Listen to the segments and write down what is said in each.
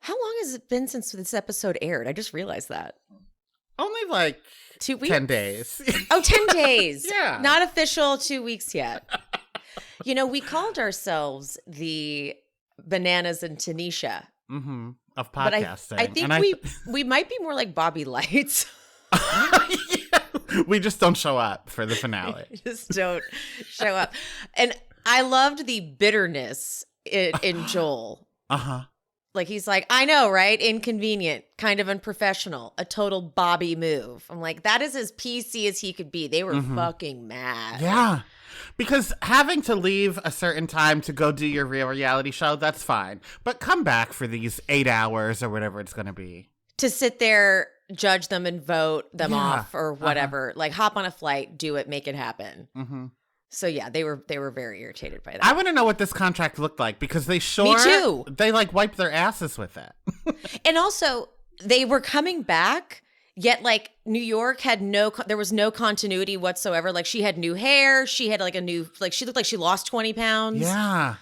How long has it been since this episode aired? I just realized that. Only like 2 weeks? 10 days. Oh, 10 days. Yeah. Not official 2 weeks yet. We called ourselves the Bananas and Tanisha. Mm-hmm. Of But podcasting. I think we might be more like Bobby Lytes. Yeah. We just don't show up for the finale. Just don't show up. And I loved the bitterness in Joel. Uh-huh. Like, he's like, I know, right? Inconvenient, kind of unprofessional, a total Bobby move. I'm like, that is as PC as he could be. They were fucking mad. Yeah. Because having to leave a certain time to go do your real reality show, that's fine. But come back for these 8 hours or whatever it's going to be. To sit there, judge them and vote them off or whatever. Like, hop on a flight, do it, make it happen. Mm-hmm. So yeah, they were very irritated by that. I want to know what this contract looked like because they Me too. They like wiped their asses with it. And also, they were coming back, yet like New York had there was no continuity whatsoever. Like, she had new hair, she had like she looked like she lost 20 pounds. Yeah.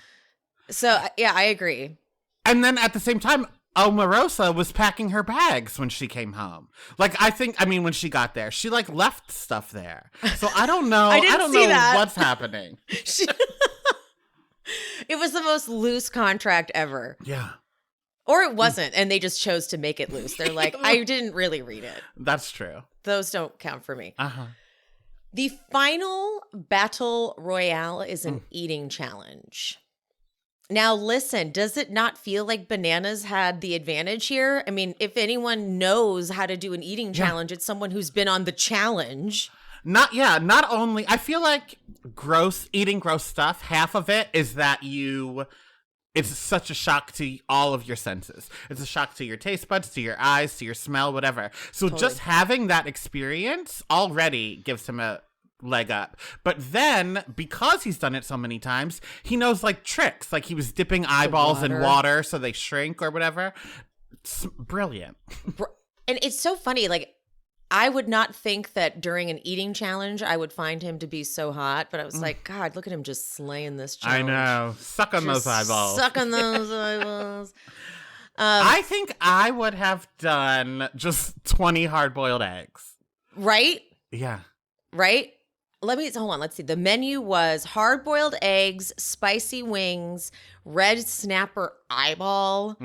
So yeah, I agree. And then at the same time, Omarosa was packing her bags when she came home. Like, when she got there, she like left stuff there. So I don't know. I don't know that. What's happening. It was the most loose contract ever. Yeah. Or it wasn't, and they just chose to make it loose. They're like, I didn't really read it. That's true. Those don't count for me. Uh-huh. The final battle royale is an eating challenge. Now, listen, does it not feel like Bananas had the advantage here? I mean, if anyone knows how to do an eating challenge, it's someone who's been on the challenge. Not only, I feel like eating gross stuff, half of it is that it's such a shock to all of your senses. It's a shock to your taste buds, to your eyes, to your smell, whatever. So just having that experience already gives him a leg up. But then, because he's done it so many times, he knows like tricks. Like, he was dipping eyeballs in water so they shrink or whatever. It's brilliant. And it's so funny. Like, I would not think that during an eating challenge I would find him to be so hot, but I was like, God, look at him just slaying this challenge. I know. Suck on those eyeballs. Suck on those eyeballs. I think I would have done just 20 hard-boiled eggs. Right? Yeah. Right? Hold on. Let's see. The menu was hard-boiled eggs, spicy wings, red snapper eyeball,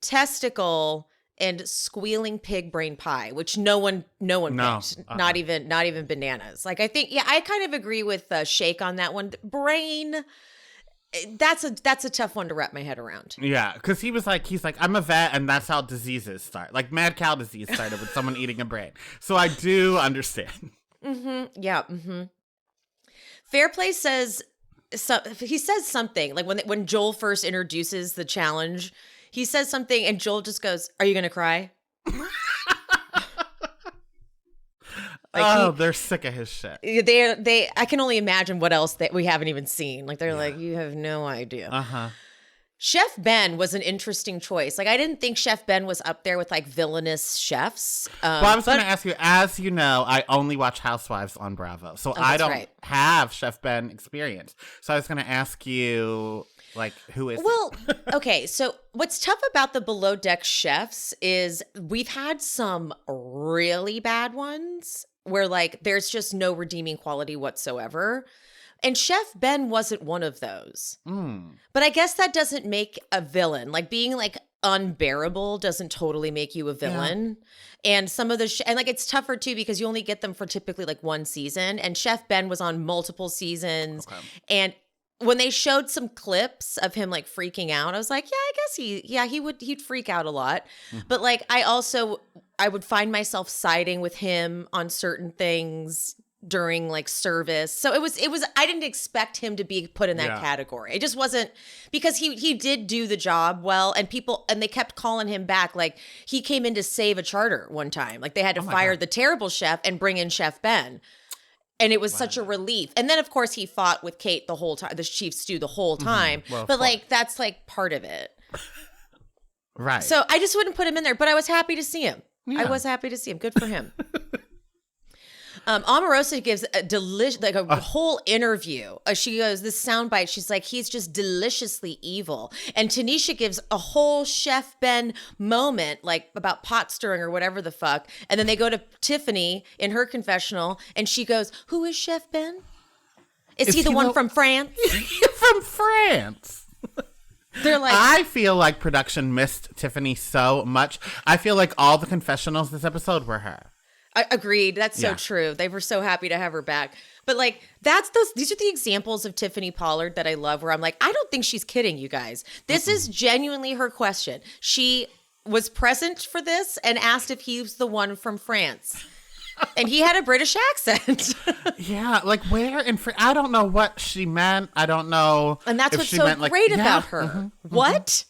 testicle, and squealing pig brain pie, which no one picked. Not even Bananas. Like, I think, I kind of agree with Shake on that one. Brain, that's a tough one to wrap my head around. Yeah, because he's like, I'm a vet, and that's how diseases start. Like, mad cow disease started with someone eating a brain. So I do understand. Mm-hmm. Yeah. Mm-hmm. Fairplay says, he says something, like when Joel first introduces the challenge, he says something and Joel just goes, "Are you going to cry?" They're sick of his shit. I can only imagine what else that we haven't even seen. Like, they're like, you have no idea. Uh-huh. Chef Ben was an interesting choice. Like, I didn't think Chef Ben was up there with like villainous chefs. Well, I was going to ask you, as you know, I only watch Housewives on Bravo, so I don't have Chef Ben experience. So I was going to ask you, like, who is okay, so what's tough about the Below Deck chefs is we've had some really bad ones where like there's just no redeeming quality whatsoever. And Chef Ben wasn't one of those. But I guess that doesn't make a villain. Like, being like unbearable doesn't totally make you a villain. Yeah. And some of the and like, it's tougher too because you only get them for typically like one season. And Chef Ben was on multiple seasons. Okay. And when they showed some clips of him like freaking out, I was like, yeah, I guess he'd freak out a lot. But like, I would find myself siding with him on certain things during like service. So it was I didn't expect him to be put in that category. It just wasn't, because he did do the job well, and they kept calling him back. Like, he came in to save a charter one time. Like, they had to fire the terrible chef and bring in Chef Ben. And it was such a relief. And then, of course, he fought with Kate the whole time, the chief stew the whole time. Well, but like, that's like part of it. Right. So I just wouldn't put him in there, but I was happy to see him. Yeah. I was happy to see him. Good for him. Omarosa gives a whole interview. She goes, this soundbite, she's like, he's just deliciously evil. And Tanisha gives a whole Chef Ben moment, like about pot stirring or whatever the fuck. And then they go to Tiffany in her confessional and she goes, who is Chef Ben? Is he the one from France? From France. They're like, I feel like production missed Tiffany so much. I feel like all the confessionals this episode were her. Agreed. That's so true. They were so happy to have her back. But like, these are the examples of Tiffany Pollard that I love where I'm like, I don't think she's kidding, you guys. This is genuinely her question. She was present for this and asked if he was the one from France. And he had a British accent. Yeah, like where in I don't know what she meant. I don't know. And that's what's so great about her. Mm-hmm, what?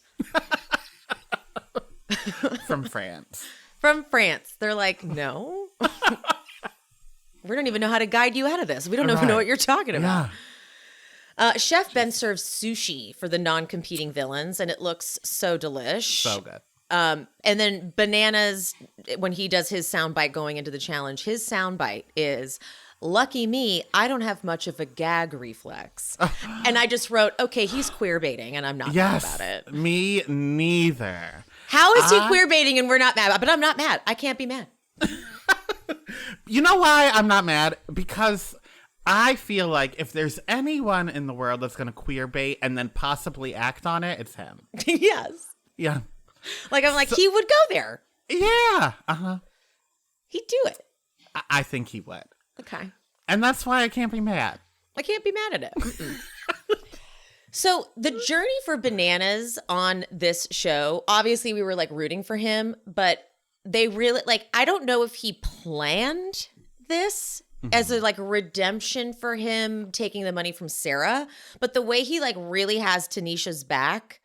From France. From France. They're like, no. We don't even know how to guide you out of this. We don't even know what you're talking about. Yeah. Chef Ben serves sushi for the non-competing villains, and it looks so delish. So good. And then Bananas, when he does his soundbite going into the challenge, his soundbite is, lucky me, I don't have much of a gag reflex. And I just wrote, okay, he's queer baiting, and I'm not mad about it. Me neither. How is he queer baiting and we're not mad? But I'm not mad. I can't be mad. You know why I'm not mad? Because I feel like if there's anyone in the world that's going to queer bait and then possibly act on it, it's him. Yes. Yeah. Like, I'm like, he would go there. Yeah. Uh-huh. He'd do it. I think he would. Okay. And that's why I can't be mad. I can't be mad at it. So the journey for Bananas on this show, obviously we were like rooting for him, but they really I don't know if he planned this as a like redemption for him taking the money from Sarah, but the way he like really has Tanisha's back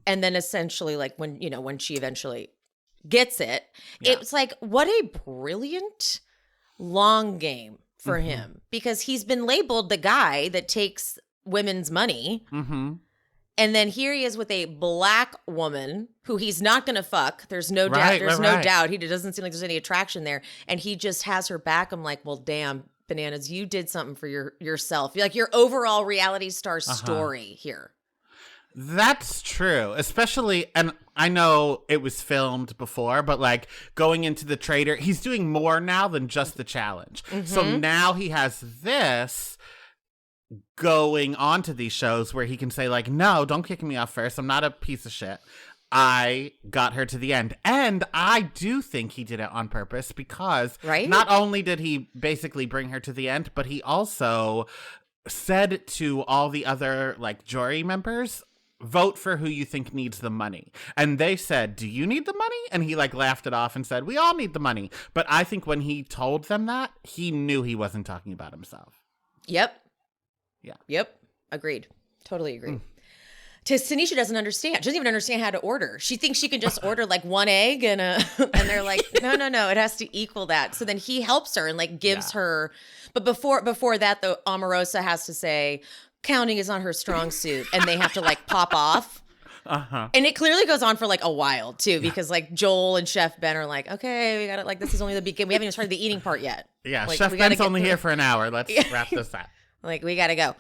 and then essentially like when she eventually gets it, it's like, what a brilliant long game for him, because he's been labeled the guy that takes women's money. And then here he is with a black woman who he's not going to fuck. There's no doubt. There's no doubt. He doesn't seem like there's any attraction there. And he just has her back. I'm like, well, damn, Bananas, you did something for yourself. Like your overall reality star story here. That's true. Especially, and I know it was filmed before, but like going into the trader, he's doing more now than just the challenge. So now he has this going on to these shows where he can say like, no, don't kick me off first. I'm not a piece of shit. I got her to the end. And I do think he did it on purpose because not only did he basically bring her to the end, but he also said to all the other like jury members, vote for who you think needs the money. And they said, do you need the money? And he like laughed it off and said, we all need the money. But I think when he told them that, he knew he wasn't talking about himself. Yep. Yeah. Yep. Agreed. Totally agreed. Tanisha doesn't understand. She doesn't even understand how to order. She thinks she can just order like one egg and they're like, no, it has to equal that. So then he helps her and like gives her. But before that, though, Omarosa has to say counting is on her strong suit, and they have to like pop off. And it clearly goes on for like a while too, because like Joel and Chef Ben are like, okay, we got it. Like this is only the beginning. We haven't even started the eating part yet. Yeah, like, Chef Ben's only here for an hour. Let's wrap this up. Like, we got to go.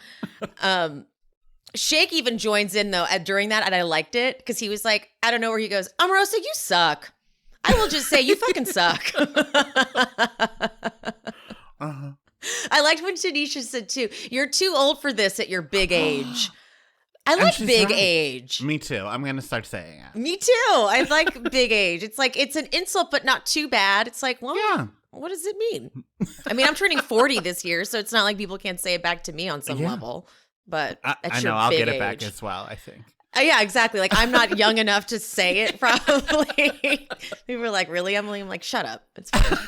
Shake even joins in, though, during that, and I liked it, because he was like, I don't know where he goes, Omarosa, you suck. I will just say, you fucking suck. I liked when Tanisha said, too, you're too old for this at your big age. I like big age. Me too. I'm going to start saying it. Me too. I like big age. It's like, it's an insult, but not too bad. It's like, well, yeah. What does it mean? I mean, I'm turning 40 this year, so it's not like people can't say it back to me on some level. But I know I'll get it back as well, I think. Yeah, exactly. Like, I'm not young enough to say it, probably. People were like, really, Emily? I'm like, shut up. It's fine.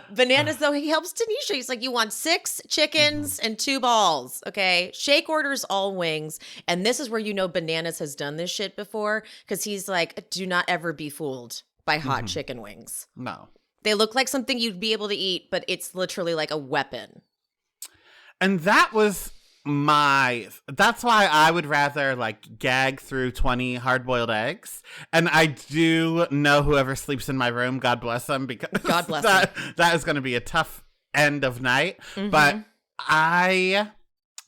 Bananas, though, he helps Tanisha. He's like, you want 6 chickens and 2 balls, okay? Shake orders all wings. And this is where you know Bananas has done this shit before, because he's like, do not ever be fooled by hot chicken wings. No. They look like something you'd be able to eat, but it's literally like a weapon. And that was That's why I would rather like gag through 20 hard-boiled eggs. And I do know whoever sleeps in my room, God bless them, because God bless them. That is going to be a tough end of night. Mm-hmm. But I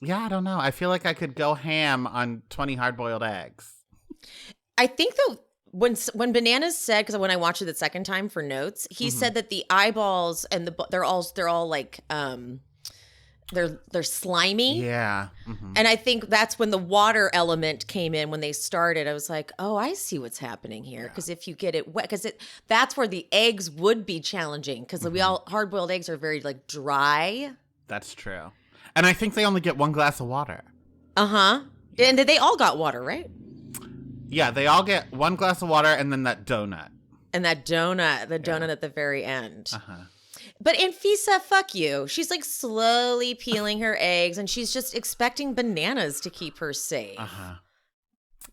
don't know. I feel like I could go ham on 20 hard-boiled eggs. I think though, when Bananas said, because when I watched it the second time for notes, he said that the eyeballs and they're all like they're slimy. Yeah. Mm-hmm. And I think that's when the water element came in when they started. I was like, oh, I see what's happening here. Because if you get it wet, that's where the eggs would be challenging. Because hard boiled eggs are very like dry. That's true. And I think they only get 1 glass of water. Uh-huh. And they all got water, right? Yeah, they all get 1 glass of water and then that donut. And that donut, at the very end. Uh-huh. But Anfisa, fuck you. She's like slowly peeling her eggs and she's just expecting Bananas to keep her safe. Uh-huh.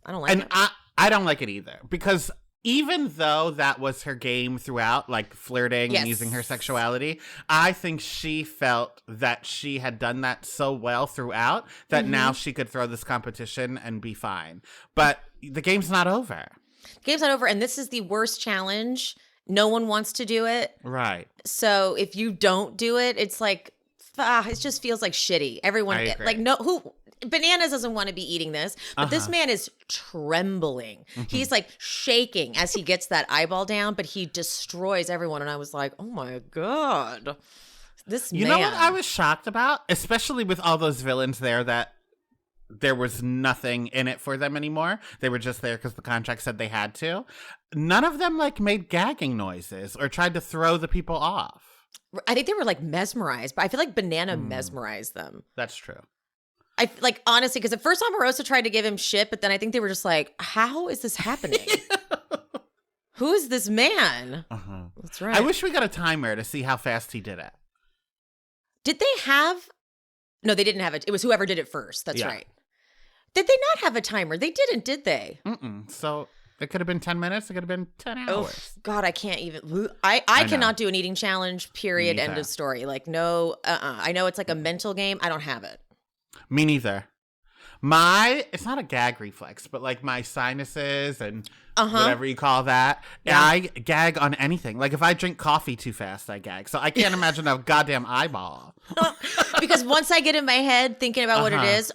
I don't like it. And I don't like it either. Because even though that was her game throughout, like flirting and using her sexuality, I think she felt that she had done that so well throughout that now she could throw this competition and be fine. But the game's not over. The game's not over, and this is the worst challenge. No one wants to do it. Right. So if you don't do it, it's like, it just feels like shitty. Everyone, like, Bananas doesn't want to be eating this, but this man is trembling. He's like shaking as he gets that eyeball down, but he destroys everyone. And I was like, oh my God, this man. You know what I was shocked about? Especially with all those villains there that there was nothing in it for them anymore. They were just there because the contract said they had to. None of them like made gagging noises or tried to throw the people off. I think they were like mesmerized, but I feel like Banana mesmerized them. That's true. I like honestly, because at first Omarosa tried to give him shit, but then I think they were just like, how is this happening? Who is this man? That's right. I wish we got a timer to see how fast he did it. Did they have? No, they didn't have it. It was whoever did it first. That's right. Did they not have a timer? They didn't, did they? So it could have been 10 minutes. It could have been 10 hours. Oh, God, I can't even. I cannot do an eating challenge, period, end of story. Like, no, I know it's like a mental game. I don't have it. Me neither. It's not a gag reflex, but like my sinuses and whatever you call that, I gag on anything. Like if I drink coffee too fast, I gag. So I can't imagine a goddamn eyeball. Because once I get in my head thinking about what it is,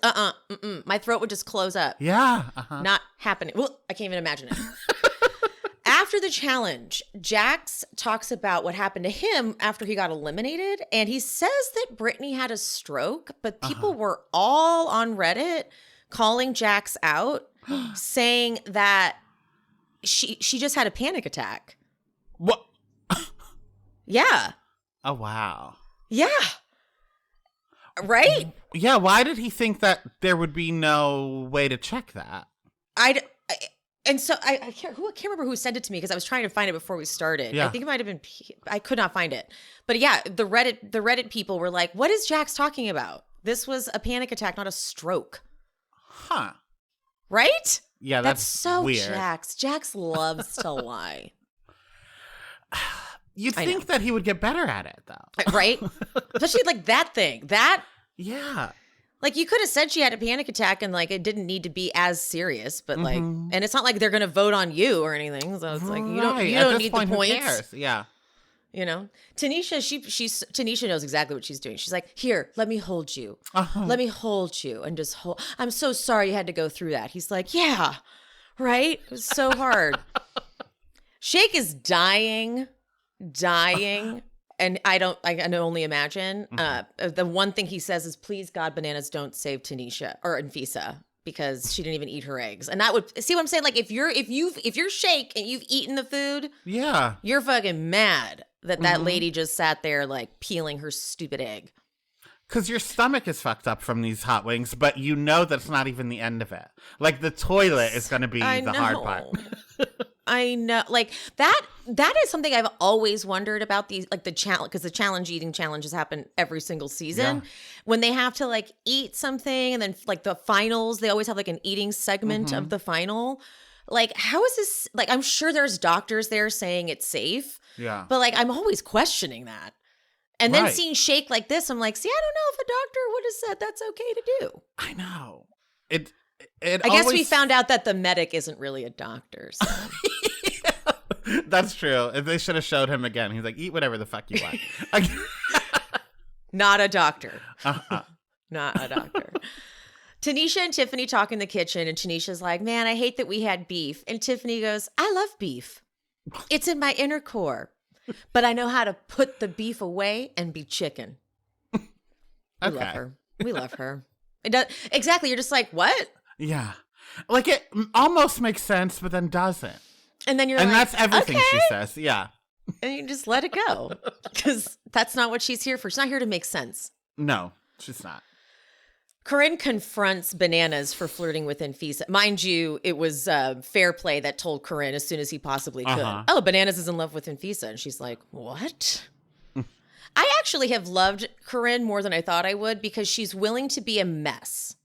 my throat would just close up. Yeah. Not happening. Well, I can't even imagine it. After the challenge, Jax talks about what happened to him after he got eliminated. And he says that Brittany had a stroke, but people were all on Reddit calling Jax out, saying that she just had a panic attack. What? Yeah. Oh, wow. Yeah. Right? Yeah, why did he think that there would be no way to check that? And so I can't remember who sent it to me because I was trying to find it before we started. Yeah. I think it might have been I could not find it. But yeah, the Reddit people were like, "What is Jax talking about? This was a panic attack, not a stroke." Huh. Right? Yeah, that's so weird. Jax. Jax loves to lie. You'd think that he would get better at it though. Right? Especially like that thing. Yeah. Like, you could have said she had a panic attack and, like, it didn't need to be as serious, but, like, and it's not like they're going to vote on you or anything. So it's like, you don't need the points. Who cares? Yeah. You know? Tanisha, Tanisha knows exactly what she's doing. She's like, here, let me hold you. Let me hold you and just hold. I'm so sorry you had to go through that. He's like, yeah, right? It was so hard. Shake is dying. And I can only imagine. The one thing he says is, please, God, Bananas, don't save Tanisha or Anfisa because she didn't even eat her eggs. And that would, see what I'm saying? Like if you're Shake and you've eaten the food, you're fucking mad that lady just sat there like peeling her stupid egg. Because your stomach is fucked up from these hot wings, but you know that's not even the end of it. Like the toilet is going to be the hard part. I know, like that is something I've always wondered about these, like the challenge, because the eating challenges happen every single season when they have to like eat something, and then like the finals, they always have like an eating segment of the final. Like, how is this? Like, I'm sure there's doctors there saying it's safe, but like I'm always questioning that. And then Right. seeing Shake like this, I'm like, see, I don't know if a doctor would have said that's okay to do. I know. It I guess we always- found out that the medic isn't really a doctor. So. That's true. They should have showed him again. He's like, eat whatever the fuck you want. Not a doctor. Uh-huh. Not a doctor. Tanisha and Tiffany talk in the kitchen, and Tanisha's like, man, I hate that we had beef. And Tiffany goes, I love beef. It's in my inner core. But I know how to put the beef away and be chicken. We love her. We love her. It does, exactly. You're just like, what? Yeah. Like, it almost makes sense, but then doesn't. And then you're And like, that's everything okay. she says. Yeah. And you just let it go. Because that's not what she's here for. She's not here to make sense. No, she's not. Corinne confronts Bananas for flirting with Infisa. Mind you, it was Fair Play that told Corinne as soon as he possibly could, oh, Bananas is in love with Infisa. And she's like, what? I actually have loved Corinne more than I thought I would because she's willing to be a mess.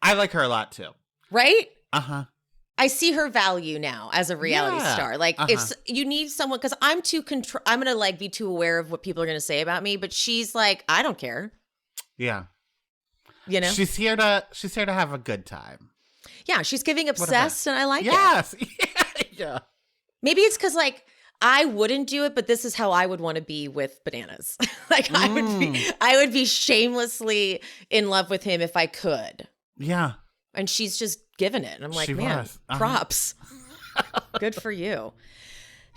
I like her a lot, too. Right? Uh-huh. I see her value now as a reality star. Like, if you need someone, because I'm I'm going to like be too aware of what people are going to say about me, but she's like, I don't care. Yeah. You know? She's here to have a good time. Yeah, she's giving obsessed and I like it. Yes. Yeah. Maybe it's because like I wouldn't do it, but this is how I would want to be with Bananas. Like I would be shamelessly in love with him if I could. Yeah. And she's just giving it. And I'm like, She man, was. props. Good for you.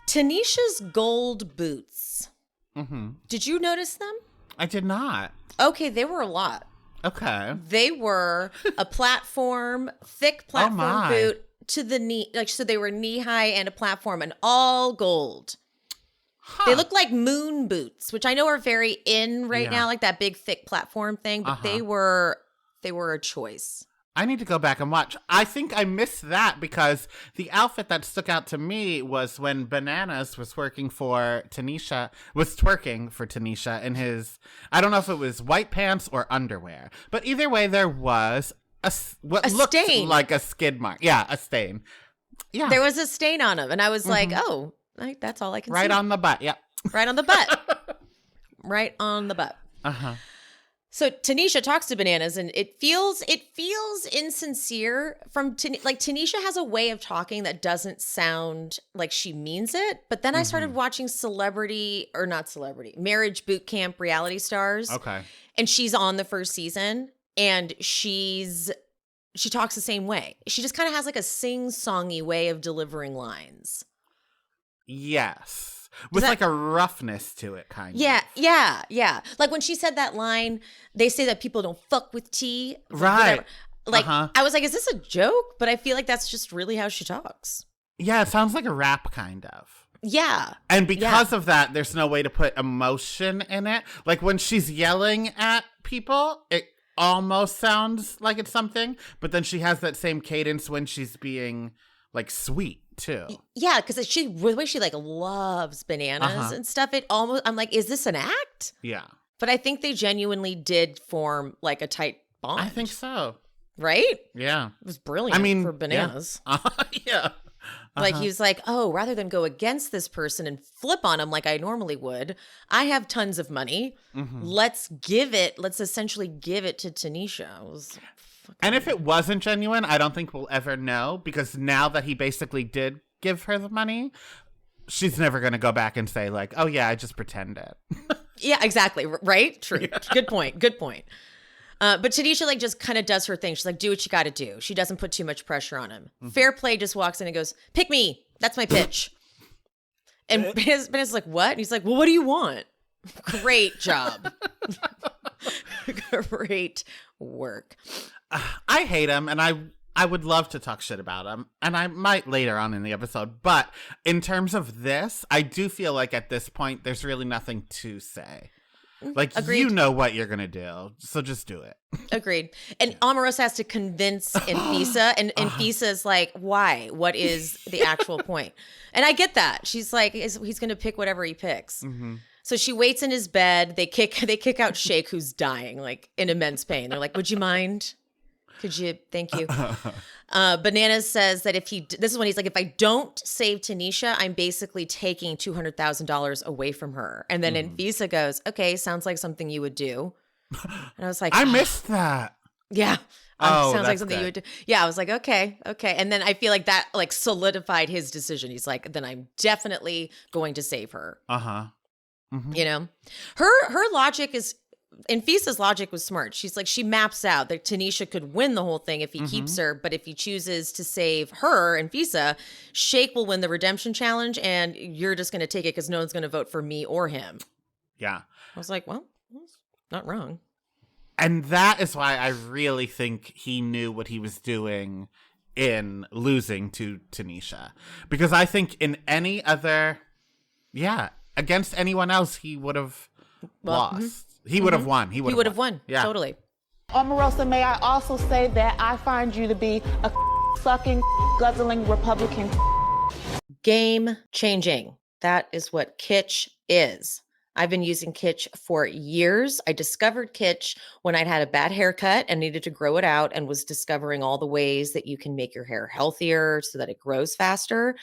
Tanisha's gold boots. Mm-hmm. Did you notice them? I did not. Okay, they were a lot. Okay. They were a thick platform boot to the knee. Like, so they were knee high and a platform and all gold. They look like moon boots, which I know are very in right now, like that big thick platform thing, but they were a choice. I need to go back and watch. I think I missed that because the outfit that stuck out to me was when Bananas was twerking for Tanisha in his, I don't know if it was white pants or underwear, but either way, there was a looked stain. Like a skid mark. Yeah, a stain. Yeah. There was a stain on him, and I was like, oh, that's all I can see. Right on the butt, yeah. Right on the butt. Right on the butt. Uh-huh. So Tanisha talks to Bananas, and it feels insincere from like Tanisha has a way of talking that doesn't sound like she means it. But then I started watching Marriage Boot Camp reality stars. Okay. And she's on the first season, and she talks the same way. She just kind of has like a sing-songy way of delivering lines. Yes. With like a roughness to it, kind of. Yeah. Like when she said that line, they say that people don't fuck with tea. Right. Whatever. Like, I was like, is this a joke? But I feel like that's just really how she talks. Yeah, it sounds like a rap, kind of. Yeah. And because of that, there's no way to put emotion in it. Like when she's yelling at people, it almost sounds like it's something. But then she has that same cadence when she's being like sweet. Too. Yeah, because the way she like loves Bananas and stuff, I'm like, is this an act? Yeah. But I think they genuinely did form like a tight bond. I think so. Right? Yeah. It was brilliant for Bananas. Yeah. Like he was like, oh, rather than go against this person and flip on him like I normally would, I have tons of money. Let's essentially give it to Tanisha. And if it wasn't genuine, I don't think we'll ever know, because now that he basically did give her the money, she's never going to go back and say like, oh yeah, I just pretended. Yeah, exactly. Right? True. Yeah. Good point. But Tanisha like just kind of does her thing. She's like, do what you got to do. She doesn't put too much pressure on him. Fair Play just walks in and goes, pick me. That's my pitch. And Bananas is like, what? And he's like, well, what do you want? Great job. Great work. I hate him, and I would love to talk shit about him, and I might later on in the episode. But in terms of this, I do feel like at this point, there's really nothing to say. Like, Agreed. You know what you're going to do, so just do it. Agreed. And Omarosa has to convince Infisa, and Infisa is like, why? What is the actual point? And I get that. She's like, he's going to pick whatever he picks. So she waits in his bed. They kick out Shake, who's dying, like in immense pain. They're like, would you mind? Could you? Thank you. Bananas says that this is when he's like, if I don't save Tanisha, I'm basically taking $200,000 away from her. And then Infisa goes, okay, sounds like something you would do. And I was like, I missed that. yeah. Oh, sounds like that's something good. you would do. Yeah, I was like, okay. And then I feel like that like solidified his decision. He's like, then I'm definitely going to save her. Uh-huh. Mm-hmm. You know, her logic is, Infisa's logic was smart. She's like, she maps out that Tanisha could win the whole thing if he keeps her, but if he chooses to save her, Infisa, Shake will win the redemption challenge, and you're just going to take it because no one's going to vote for me or him. Yeah. I was like, well, not wrong. And that is why I really think he knew what he was doing in losing to Tanisha. Because I think in any other, against anyone else, he would have lost. He would have won. He would have won. Yeah. Totally. Omarosa, may I also say that I find you to be a sucking, guzzling Republican. Game changing. That is what Kitch is. I've been using Kitch for years. I discovered Kitch when I'd had a bad haircut and needed to grow it out, and was discovering all the ways that you can make your hair healthier so that it grows faster.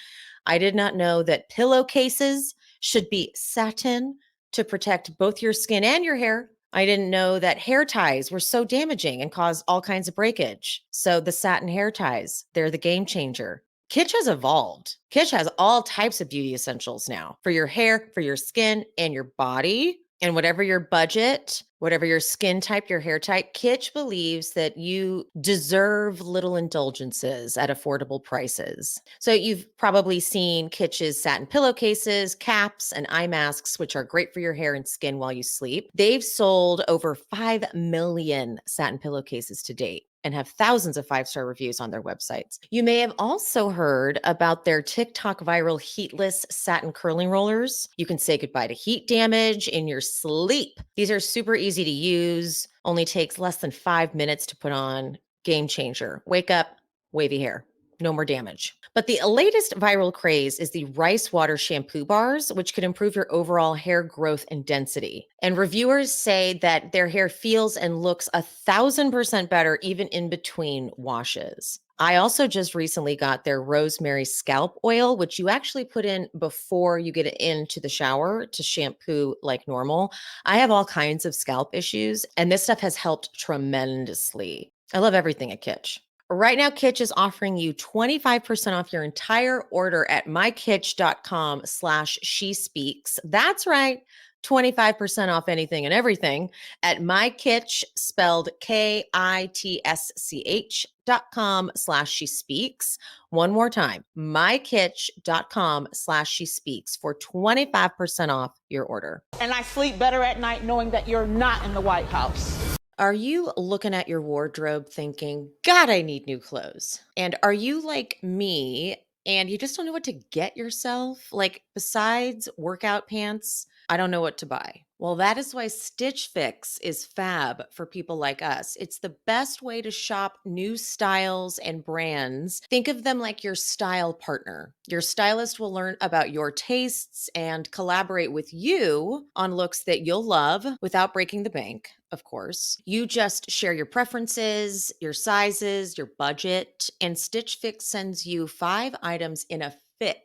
I did not know that pillowcases should be satin to protect both your skin and your hair. I didn't know that hair ties were so damaging and cause all kinds of breakage. So the satin hair ties, they're the game changer. Kitch has evolved. Kitch has all types of beauty essentials now for your hair, for your skin, and your body. And whatever your budget, whatever your skin type, your hair type, Kitch believes that you deserve little indulgences at affordable prices. So you've probably seen Kitch's satin pillowcases, caps, and eye masks, which are great for your hair and skin while you sleep. They've sold over 5 million satin pillowcases to date and have thousands of 5-star reviews on their websites. You may have also heard about their TikTok viral heatless satin curling rollers. You can say goodbye to heat damage in your sleep. These are super easy to use, only takes less than 5 minutes to put on. Game changer. Wake up, wavy hair. No more damage. But the latest viral craze is the rice water shampoo bars, which could improve your overall hair growth and density. And reviewers say that their hair feels and looks 1,000% better even in between washes. I also just recently got their rosemary scalp oil, which you actually put in before you get into the shower to shampoo like normal. I have all kinds of scalp issues, and this stuff has helped tremendously. I love everything at Kitch. Right now, Kitch is offering you 25% off your entire order at mykitch.com/she speaks. That's right. 25% off anything and everything at mykitch, spelled kitsch.com/she speaks. One more time, mykitch.com/she speaks for 25% off your order. And I sleep better at night knowing that you're not in the White House. Are you looking at your wardrobe thinking, God, I need new clothes? And are you like me and you just don't know what to get yourself? Like, besides workout pants, I don't know what to buy. Well, that is why Stitch Fix is fab for people like us. It's the best way to shop new styles and brands. Think of them like your style partner. Your stylist will learn about your tastes and collaborate with you on looks that you'll love without breaking the bank, of course. You just share your preferences, your sizes, your budget, and Stitch Fix sends you 5 items in a fix.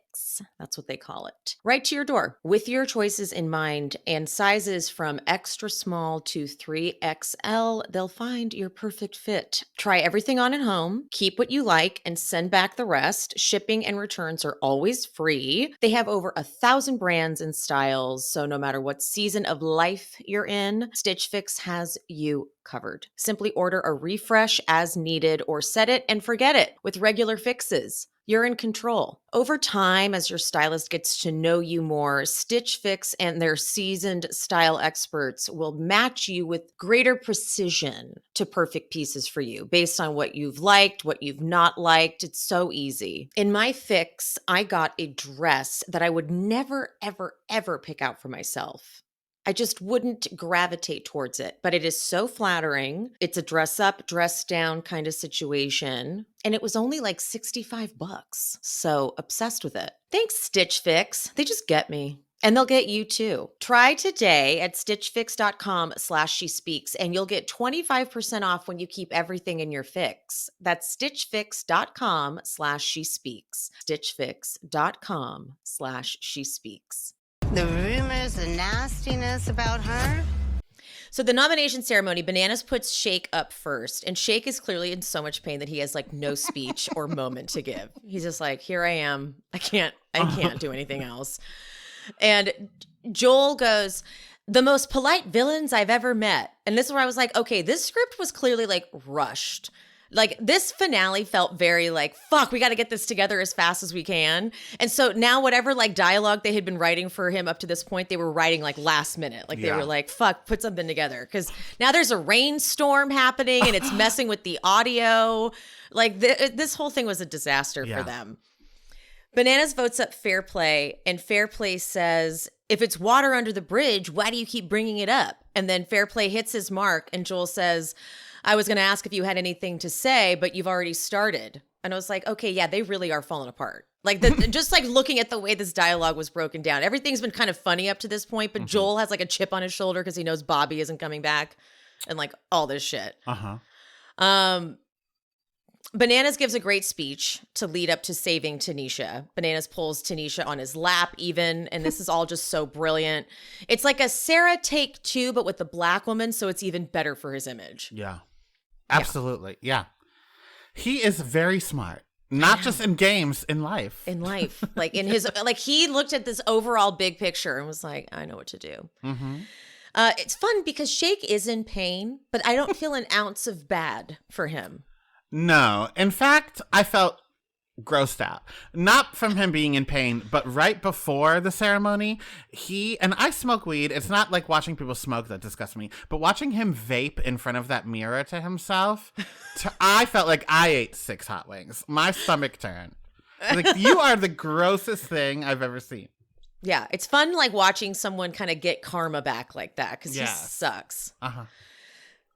That's what they call it. Right to your door with your choices in mind and sizes from extra small to 3XL. They'll find your perfect fit. Try everything on at home, keep what you like, and send back the rest. Shipping and returns are always free. They have over 1,000 brands and styles, so no matter what season of life you're in, Stitch Fix has you covered. Simply order a refresh as needed or set it and forget it with regular fixes. You're in control. Over time, as your stylist gets to know you more, Stitch Fix and their seasoned style experts will match you with greater precision to perfect pieces for you based on what you've liked, what you've not liked. It's so easy. In my fix, I got a dress that I would never, ever, ever pick out for myself. I just wouldn't gravitate towards it, but it is so flattering. It's a dress up, dress down kind of situation. And it was only like $65. So obsessed with it. Thanks, Stitch Fix. They just get me. And they'll get you too. Try today at stitchfix.com/she-speaks and you'll get 25% off when you keep everything in your fix. That's stitchfix.com/she-speaks. stitchfix.com/she-speaks. The rumors, the nastiness about her. So the nomination ceremony, Bananas puts Shake up first, and Shake is clearly in so much pain that he has like no speech or moment to give. He's just like, here I am. I can't do anything else. And Joel goes, the most polite villains I've ever met. And this is where I was like, okay, this script was clearly like rushed. Like this finale felt very like, fuck, we got to get this together as fast as we can. And so now whatever like dialogue they had been writing for him up to this point, they were writing like last minute. Like they were like, fuck, put something together. Because now there's a rainstorm happening and it's messing with the audio. Like this whole thing was a disaster for them. Bananas votes up Fair Play, and Fair Play says, if it's water under the bridge, why do you keep bringing it up? And then Fair Play hits his mark, and Joel says, I was going to ask if you had anything to say, but you've already started. And I was like, okay, yeah, they really are falling apart. Like, just like looking at the way this dialogue was broken down, everything's been kind of funny up to this point, but Joel has like a chip on his shoulder because he knows Bobby isn't coming back and like all this shit. Bananas gives a great speech to lead up to saving Tanisha. Bananas pulls Tanisha on his lap even, and this is all just so brilliant. It's like a Sarah take two, but with the black woman, so it's even better for his image. Yeah. Absolutely. Yeah. He is very smart. Not just in games, in life. In life. Like in his, like he looked at this overall big picture and was like, I know what to do. It's fun because Shake is in pain, but I don't feel an ounce of bad for him. No. In fact, I felt grossed out. Not from him being in pain, but right before the ceremony, and I smoke weed. It's not like watching people smoke that disgusts me, but watching him vape in front of that mirror to himself, I felt like I ate 6 hot wings. My stomach turned. Like, you are the grossest thing I've ever seen. Yeah, it's fun like watching someone kind of get karma back like that because he sucks.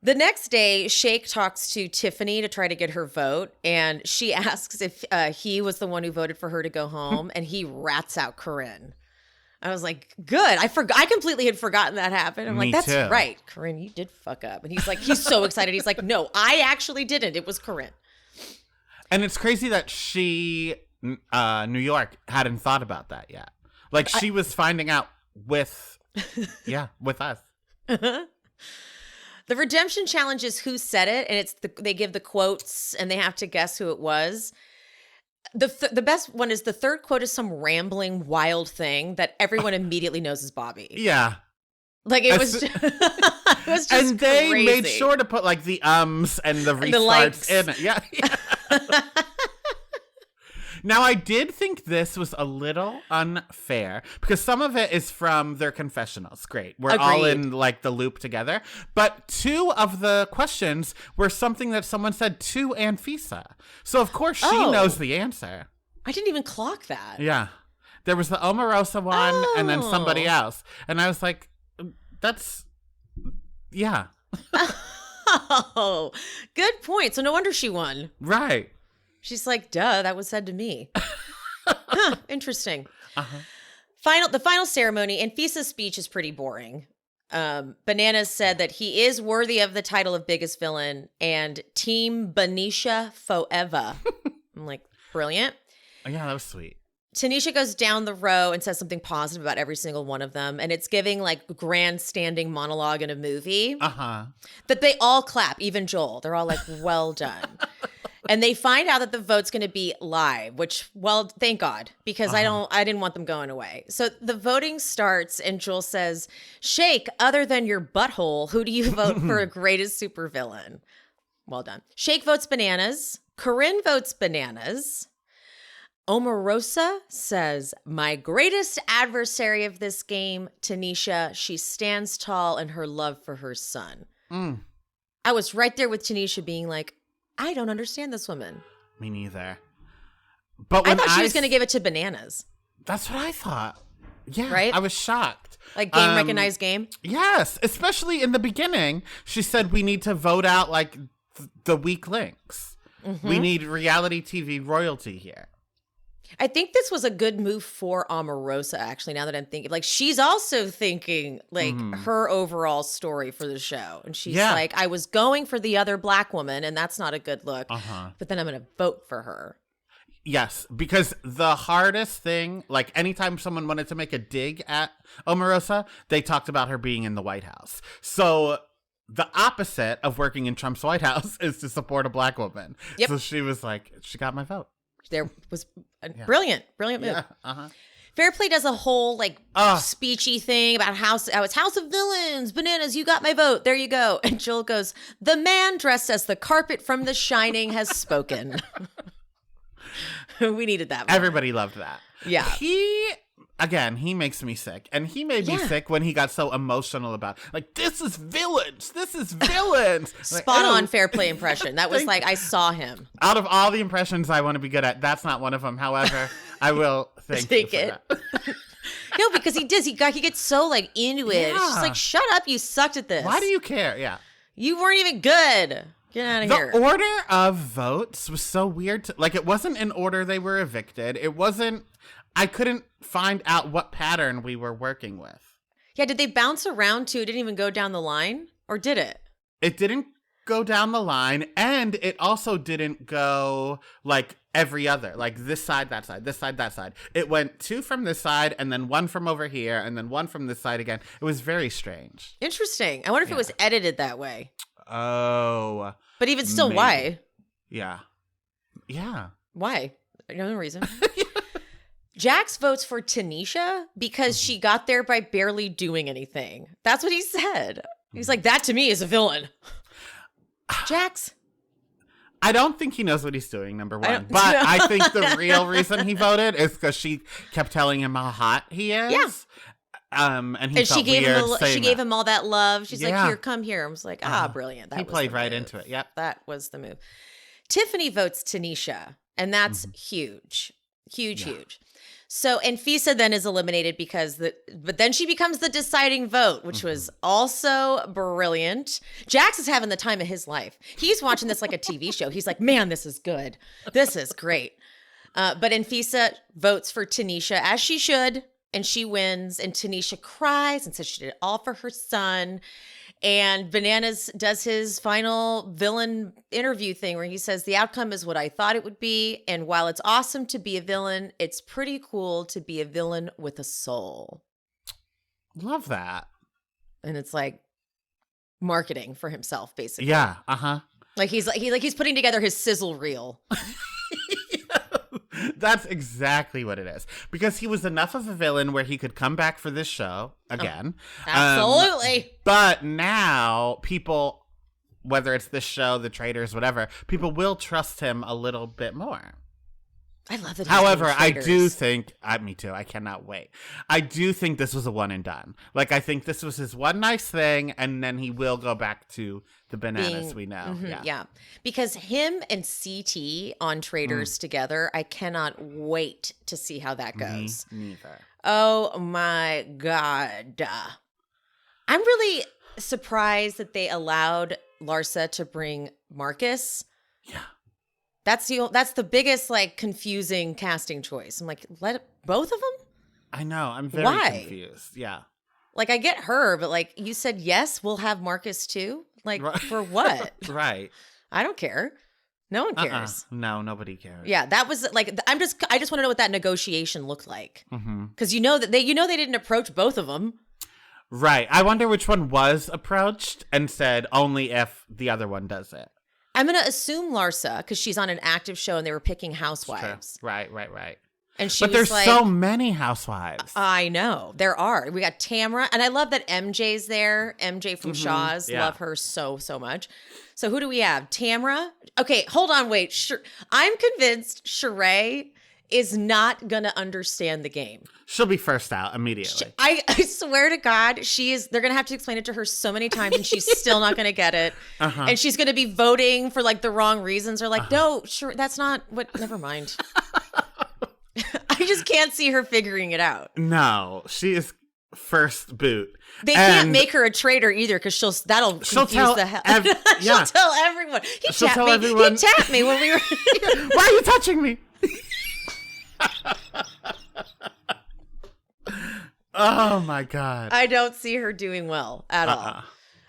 The next day, Shake talks to Tiffany to try to get her vote, and she asks if he was the one who voted for her to go home, and he rats out Corinne. I was like, good. I completely had forgotten that happened. I'm like, that's right. Corinne, you did fuck up. And he's like, he's so excited. He's like, no, I actually didn't. It was Corinne. And it's crazy that she, New York, hadn't thought about that yet. Like, she was finding out with us. The redemption challenge is who said it, and they give the quotes, and they have to guess who it was. The best one is the third quote is some rambling, wild thing that everyone immediately knows is Bobby. Yeah. Like, it was just, it was just and they crazy. made sure to put, like, the ums and the restarts in it. Yeah. Now, I did think this was a little unfair because some of it is from their confessionals. Great. We're all in, like, the loop together. But 2 of the questions were something that someone said to Anfisa. So, of course, she knows the answer. I didn't even clock that. Yeah. There was the Omarosa one and then somebody else. And I was like, that's, yeah. Oh, good point. So no wonder she won. Right. She's like, duh, that was said to me. Huh, interesting. The final ceremony, Anfisa's speech is pretty boring. Bananas said that he is worthy of the title of biggest villain and Team Benicia forever. I'm like, brilliant. Oh, yeah, that was sweet. Tanisha goes down the row and says something positive about every single one of them. And it's giving like grandstanding monologue in a movie. That they all clap, even Joel. They're all like, well done. And they find out that the vote's going to be live, which, well, thank God, because I didn't want them going away. So the voting starts and Joel says, Shake, other than your butthole, who do you vote for a greatest supervillain? Well done. Shake votes Bananas. Corinne votes Bananas. Omarosa says, my greatest adversary of this game, Tanisha, she stands tall in her love for her son. I was right there with Tanisha being like, I don't understand this woman. Me neither. But I thought she was going to give it to Bananas. That's what I thought. Yeah, right? I was shocked. Like game recognized game? Yes, especially in the beginning. She said we need to vote out like the weak links. We need reality TV royalty here. I think this was a good move for Omarosa, actually, now that I'm thinking. Like, she's also thinking, like, her overall story for the show. And she's like, I was going for the other black woman, and that's not a good look. But then I'm going to vote for her. Yes, because the hardest thing, like, anytime someone wanted to make a dig at Omarosa, they talked about her being in the White House. So the opposite of working in Trump's White House is to support a black woman. Yep. So she was like, she got my vote. There was a brilliant move. Yeah, Fairplay does a whole speechy thing about how it's House of Villains, bananas, you got my vote, there you go. And Joel goes, the man dressed as the carpet from The Shining has spoken. We needed that moment. Everybody loved that. Yeah. He makes me sick. And he made me sick when he got so emotional about, like, this is villains. This is villains. Spot on Fairplay impression. That was like, I saw him. Out of all the impressions I want to be good at, that's not one of them. However, I will take it. No, because he does. He gets so, like, into it. It's just like, shut up, you sucked at this. Why do you care? Yeah. You weren't even good. Get out of here. The order of votes was so weird. Like, it wasn't in order they were evicted. It wasn't. I couldn't find out what pattern we were working with. Yeah, did they bounce around too? It didn't even go down the line? Or did it? It didn't go down the line, and it also didn't go, like, every other. Like, this side, that side, this side, that side. It went 2 from this side, and then 1 from over here, and then 1 from this side again. It was very strange. Interesting. I wonder if it was edited that way. Oh. But even still, maybe. Why? Yeah. Yeah. Why? No reason. Jax votes for Tanisha because she got there by barely doing anything. That's what he said. He's like, that to me is a villain. Jax? I don't think he knows what he's doing, number one. But I think the real reason he voted is because she kept telling him how hot he is. Yeah. And she gave him all that love. She's like, here, come here. I was like, brilliant. He played right into it. Yep. That was the move. Tiffany votes Tanisha, and that's huge. Huge. So Anfisa then is eliminated but then she becomes the deciding vote, which was also brilliant. Jax is having the time of his life. He's watching this like a TV show. He's like, man, this is good. This is great. But Anfisa votes for Tanisha, as she should, and she wins. And Tanisha cries and says she did it all for her son. And Bananas does his final villain interview thing where he says, the outcome is what I thought it would be. And while it's awesome to be a villain, it's pretty cool to be a villain with a soul. Love that. And it's like marketing for himself, basically. Yeah. Like he's putting together his sizzle reel. That's exactly what it is. Because he was enough of a villain where he could come back for this show again. Absolutely. But now people, whether it's this show, the Traitors, whatever, people will trust him a little bit more. I love that. However, I do think, me too, I cannot wait. I do think this was a one and done. Like, I think this was his one nice thing, and then he will go back to the bananas we know. Yeah. Because him and CT on Traitors together, I cannot wait to see how that goes. Me neither. Oh my God. I'm really surprised that they allowed Larsa to bring Marcus. Yeah. That's the biggest, like, confusing casting choice. I'm like, both of them? I know. I'm very confused. Yeah. Like, I get her, but, like, you said, yes, we'll have Marcus too? Like, for what? Right. I don't care. No one cares. No, nobody cares. Yeah, that was, like, I just want to know what that negotiation looked like. Because you know they didn't approach both of them. Right. I wonder which one was approached and said only if the other one does it. I'm going to assume Larsa, because she's on an active show and they were picking housewives. Right. And but there's so many housewives. I know. There are. We got Tamra. And I love that MJ's there. MJ from Shaw's. Yeah. Love her so much. So who do we have? Tamra? Okay, hold on. Wait. I'm convinced Sheree is not going to understand the game. She'll be first out immediately. I swear to God, they're going to have to explain it to her so many times and she's still not going to get it. And she's going to be voting for, like, the wrong reasons or like, no, sure, that's not what, never mind. I just can't see her figuring it out. No, she is first boot. They can't make her a traitor either because she'll confuse the hell. She'll tell everyone. He tapped me when we were. Why are you touching me? Oh my God. I don't see her doing well at all.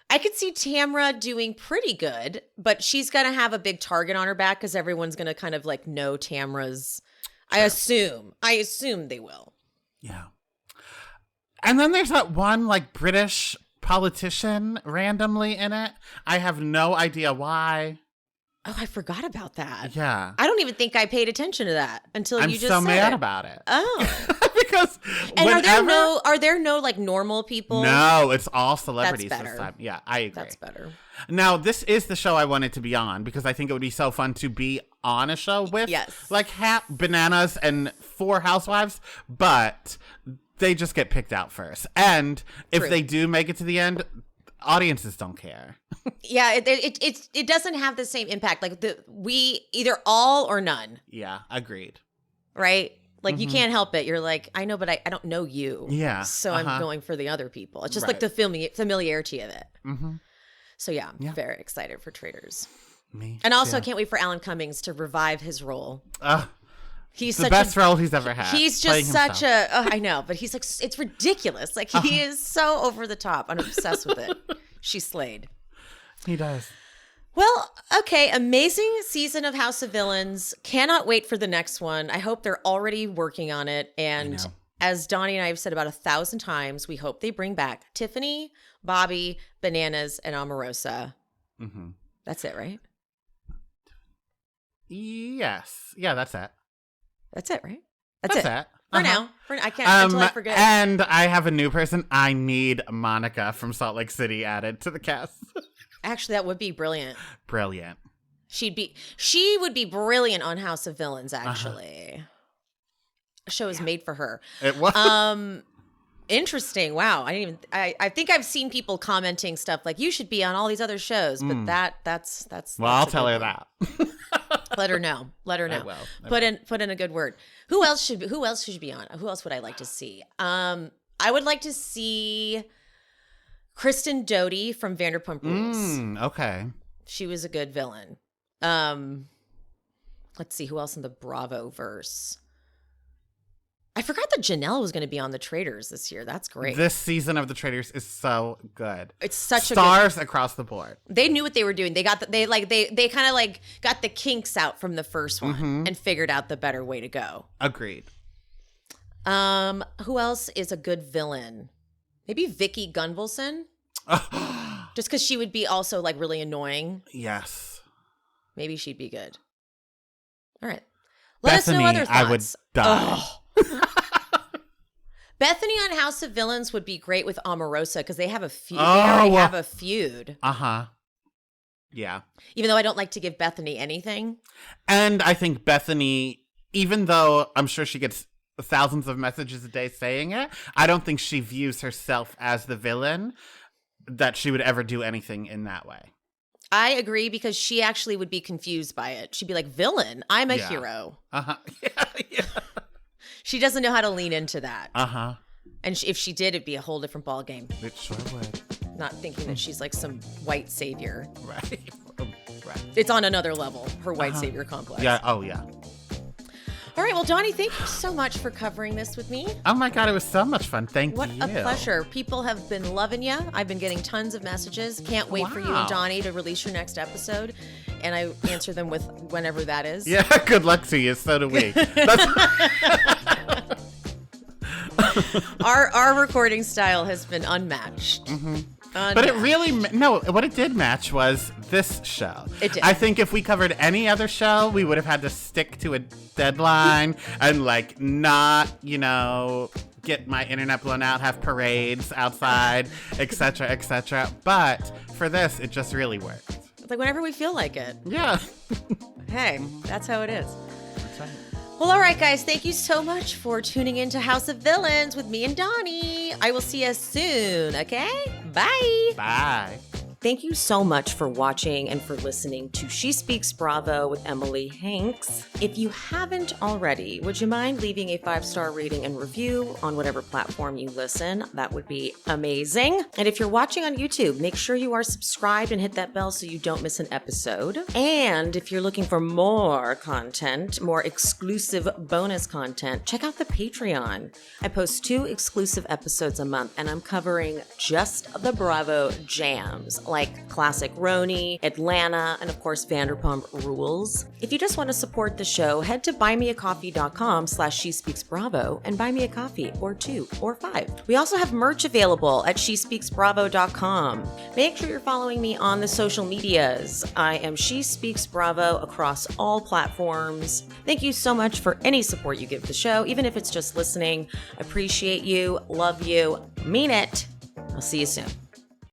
I could see Tamra doing pretty good, but she's going to have a big target on her back because everyone's going to kind of like know Tamra's. Sure. I assume they will. Yeah. And then there's that one like British politician randomly in it. I have no idea why. Oh, I forgot about that. Yeah. I don't even think I paid attention to that until you just said I'm so mad it. about it. Oh. Because and are there no like normal people? No, it's all celebrities That's better. this time. Yeah, I agree. That's better. Now, this is the show I wanted to be on because I think it would be so fun to be on a show with like Bananas and 4 housewives, but they just get picked out first. And if they do make it to the end, audiences don't care. Yeah, it doesn't have the same impact. Like we either all or none. Yeah, agreed. Right? Like you can't help it. You're like, I know, but I don't know you. Yeah. So I'm going for the other people. It's just like the familiarity of it. Mm-hmm. So yeah, very excited for Traitors. Me and also can't wait for Alan Cummings to revive his role. He's the best role he's ever had. He's just such a, I know, but he's like, it's ridiculous. Like he is so over the top. I'm obsessed with it. She slayed. He does. Well, okay. Amazing season of House of Villains. Cannot wait for the next one. I hope they're already working on it. And as Donnie and I have said about 1,000 times, we hope they bring back Tiffany, Bobby, Bananas, and Omarosa. Mm-hmm. That's it, right? Yes. Yeah, that's it. That's it, right? That's it. For now. I can't until I forget. And I have a new person. I need Monica from Salt Lake City added to the cast. Actually, that would be brilliant. Brilliant. She would be brilliant on House of Villains, actually. A show is made for her. It was. Interesting. Wow. I think I've seen people commenting stuff like you should be on all these other shows, but that's well, I'll tell her that. Let her know. I will. Put in a good word. Who else should she be on? Who else would I like to see? I would like to see Kristen Doty from Vanderpump Rules. Okay. She was a good villain. Let's see who else in the Bravo verse. I forgot that Janelle was going to be on The Traitors this year. That's great. This season of The Traitors is so good. It's such stars across the board. They knew what they were doing. They got they kind of like got the kinks out from the first one and figured out the better way to go. Agreed. Who else is a good villain? Maybe Vicky Gunvalson. Just because she would be also like really annoying. Yes. Maybe she'd be good. All right. Let us know other thoughts. I would die. Bethany on House of Villains would be great with Omarosa because they have a feud. They already have a feud. Yeah. Even though I don't like to give Bethany anything. And I think Bethany, even though I'm sure she gets thousands of messages a day saying it, I don't think she views herself as the villain, that she would ever do anything in that way. I agree because she actually would be confused by it. She'd be like, villain, I'm a hero. Yeah. She doesn't know how to lean into that. And if she did, it'd be a whole different ball game. It sure would. Not thinking that she's like some white savior. Right. It's on another level, her white savior complex. Yeah. Oh, yeah. All right. Well, Donnie, thank you so much for covering this with me. Oh, my God. It was so much fun. Thank you. What a pleasure. People have been loving you. I've been getting tons of messages. Can't wait for you and Donnie to release your next episode. And I answer them with whenever that is. Yeah. Good luck to you. So do we. Our recording style has been unmatched. But it really, what it did match was this show. It did. I think if we covered any other show, we would have had to stick to a deadline and like not, get my internet blown out, have parades outside, etc., etc. But for this, it just really worked. It's like whenever we feel like it. Yeah. Hey, that's how it is. That's right. Well, all right, guys. Thank you so much for tuning into House of Villains with me and Donnie. I will see you soon, okay? Bye. Bye. Thank you so much for watching and for listening to She Speaks Bravo with Emily Hanks. If you haven't already, would you mind leaving a 5-star rating and review on whatever platform you listen? That would be amazing. And if you're watching on YouTube, make sure you are subscribed and hit that bell so you don't miss an episode. And if you're looking for more content, more exclusive bonus content, check out the Patreon. I post 2 exclusive episodes a month, and I'm covering just the Bravo jams, like Classic Roni, Atlanta, and of course Vanderpump Rules. If you just want to support the show, head to buymeacoffee.com/SheSpeaksBravo and buy me a coffee, or 2 or 5. We also have merch available at SheSpeaksBravo.com. Make sure you're following me on the social medias. I am She Speaks Bravo across all platforms. Thank you so much for any support you give the show, even if it's just listening. Appreciate you, love you, mean it. I'll see you soon.